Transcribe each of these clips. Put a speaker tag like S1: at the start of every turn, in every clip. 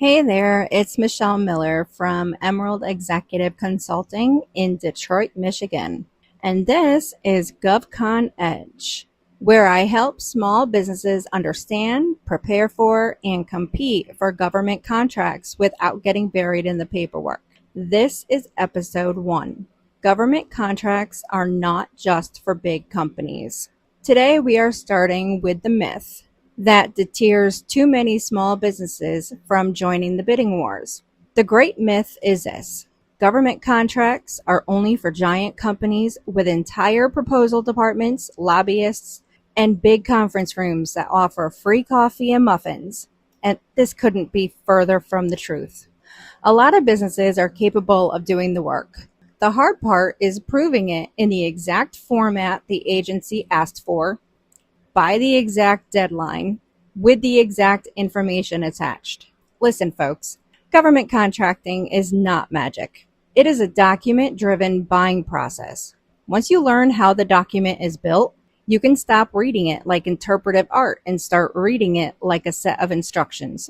S1: Hey there, it's Michelle Miller from Emerald Executive Consulting in Detroit, Michigan. And this is GovCon Edge, where I help small businesses understand, prepare for, and compete for government contracts without getting buried in the paperwork. This is episode 1. Government contracts are not just for big companies. Today we are starting with the myth that deters too many small businesses from joining the bidding wars. The great myth is this: government contracts are only for giant companies with entire proposal departments, lobbyists, and big conference rooms that offer free coffee and muffins. And this couldn't be further from the truth. A lot of businesses are capable of doing the work. The hard part is proving it in the exact format the agency asked for, by the exact deadline, with the exact information attached. Listen, folks, government contracting is not magic. It is a document-driven buying process. Once you learn how the document is built, you can stop reading it like interpretive art and start reading it like a set of instructions.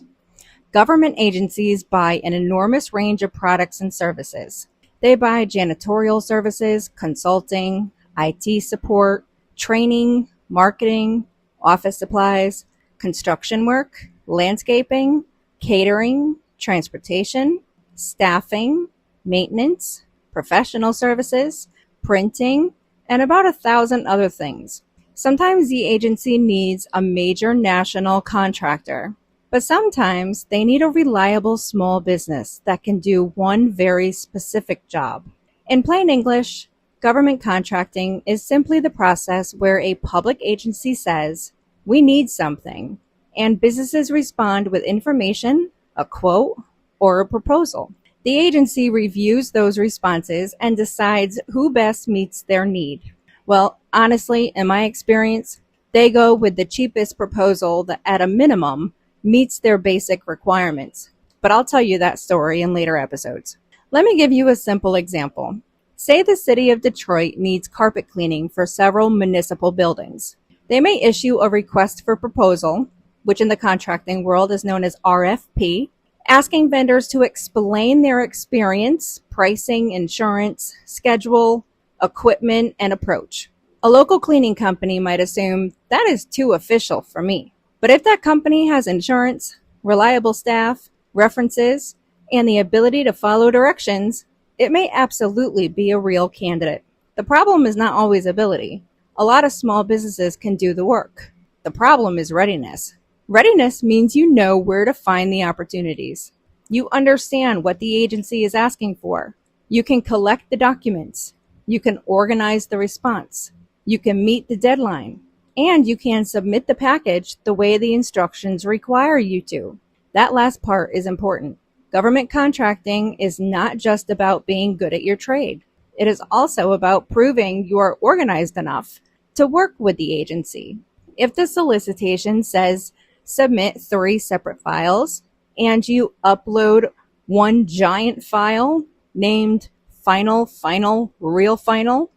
S1: Government agencies buy an enormous range of products and services. They buy janitorial services, consulting, IT support, training, marketing, office supplies, construction work, landscaping, catering, transportation, staffing, maintenance, professional services, printing, and about 1,000 other things. Sometimes the agency needs a major national contractor, but sometimes they need a reliable small business that can do one very specific job. In plain English, government contracting is simply the process where a public agency says, "We need something," and businesses respond with information, a quote, or a proposal. The agency reviews those responses and decides who best meets their need. Well, honestly, in my experience, they go with the cheapest proposal that at a minimum meets their basic requirements. But I'll tell you that story in later episodes. Let me give you a simple example. Say the city of Detroit needs carpet cleaning for several municipal buildings. They may issue a request for proposal, which in the contracting world is known as RFP, asking vendors to explain their experience, pricing, insurance, schedule, equipment, and approach. A local cleaning company might assume that is too official for me. But if that company has insurance, reliable staff, references, and the ability to follow directions, it may absolutely be a real candidate. The problem is not always ability. A lot of small businesses can do the work. The problem is readiness. Readiness means you know where to find the opportunities. You understand what the agency is asking for. You can collect the documents. You can organize the response. You can meet the deadline. And you can submit the package the way the instructions require you to. That last part is important. Government contracting is not just about being good at your trade. It is also about proving you are organized enough to work with the agency. If the solicitation says submit 3 separate files and you upload one giant file named final, real final,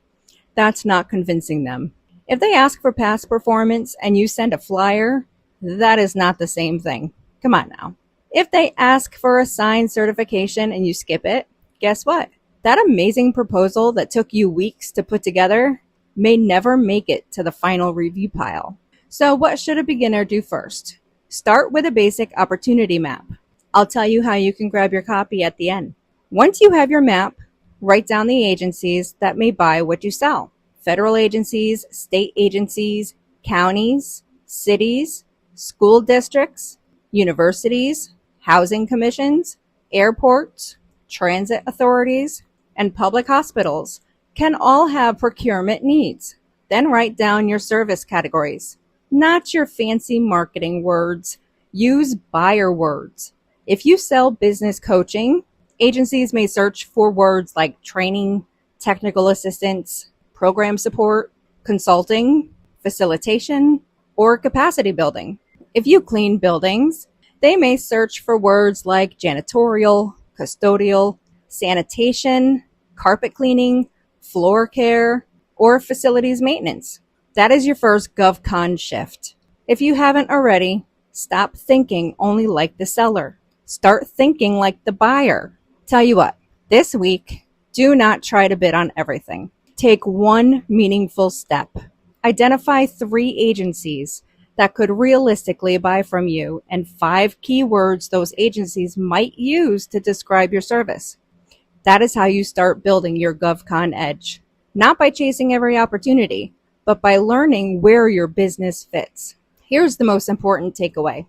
S1: that's not convincing them. If they ask for past performance and you send a flyer, that is not the same thing. Come on now. If they ask for a signed certification and you skip it, guess what? That amazing proposal that took you weeks to put together may never make it to the final review pile. So what should a beginner do first? Start with a basic opportunity map. I'll tell you how you can grab your copy at the end. Once you have your map, write down the agencies that may buy what you sell. Federal agencies, state agencies, counties, cities, school districts, universities, housing commissions, airports, transit authorities, and public hospitals can all have procurement needs. Then write down your service categories, not your fancy marketing words. Use buyer words. If you sell business coaching, agencies may search for words like training, technical assistance, program support, consulting, facilitation, or capacity building. If you clean buildings, they may search for words like janitorial, custodial, sanitation, carpet cleaning, floor care, or facilities maintenance. That is your first GovCon shift. If you haven't already, stop thinking only like the seller. Start thinking like the buyer. Tell you what, this week, do not try to bid on everything. Take one meaningful step. Identify 3 agencies that could realistically buy from you and 5 keywords those agencies might use to describe your service. That is how you start building your GovCon edge. Not by chasing every opportunity, but by learning where your business fits. Here's the most important takeaway.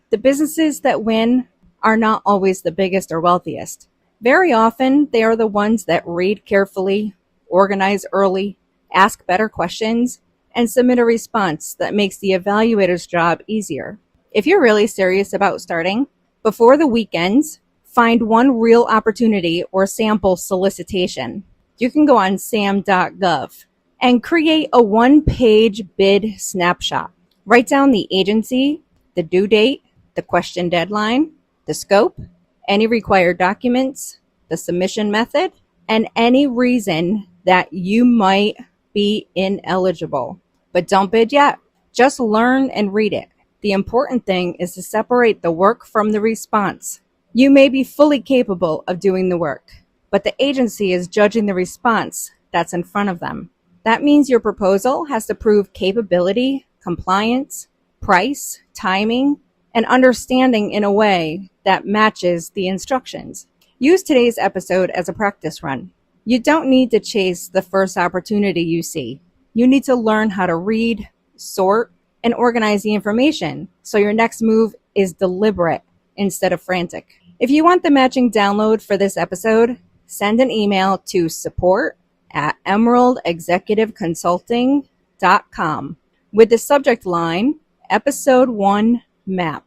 S1: The businesses that win are not always the biggest or wealthiest. Very often, they are the ones that read carefully, organize early, ask better questions, and submit a response that makes the evaluator's job easier. If you're really serious about starting, before the weekends, find one real opportunity or sample solicitation. You can go on SAM.gov and create a one-page bid snapshot. Write down the agency, the due date, the question deadline, the scope, any required documents, the submission method, and any reason that you might be ineligible. But don't bid yet. Just learn and read it. The important thing is to separate the work from the response. You may be fully capable of doing the work, but the agency is judging the response that's in front of them. That means your proposal has to prove capability, compliance, price, timing, and understanding in a way that matches the instructions. Use today's episode as a practice run. You don't need to chase the first opportunity you see. You need to learn how to read, sort, and organize the information so your next move is deliberate instead of frantic. If you want the matching download for this episode, send an email to support@emeraldexecutiveconsulting.com with the subject line, Episode 1 Map.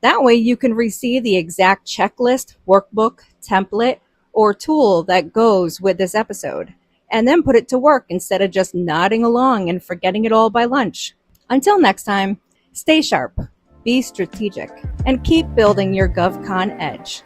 S1: That way you can receive the exact checklist, workbook, template, or tool that goes with this episode, and then put it to work instead of just nodding along and forgetting it all by lunch. Until next time, stay sharp, be strategic, and keep building your GovCon edge.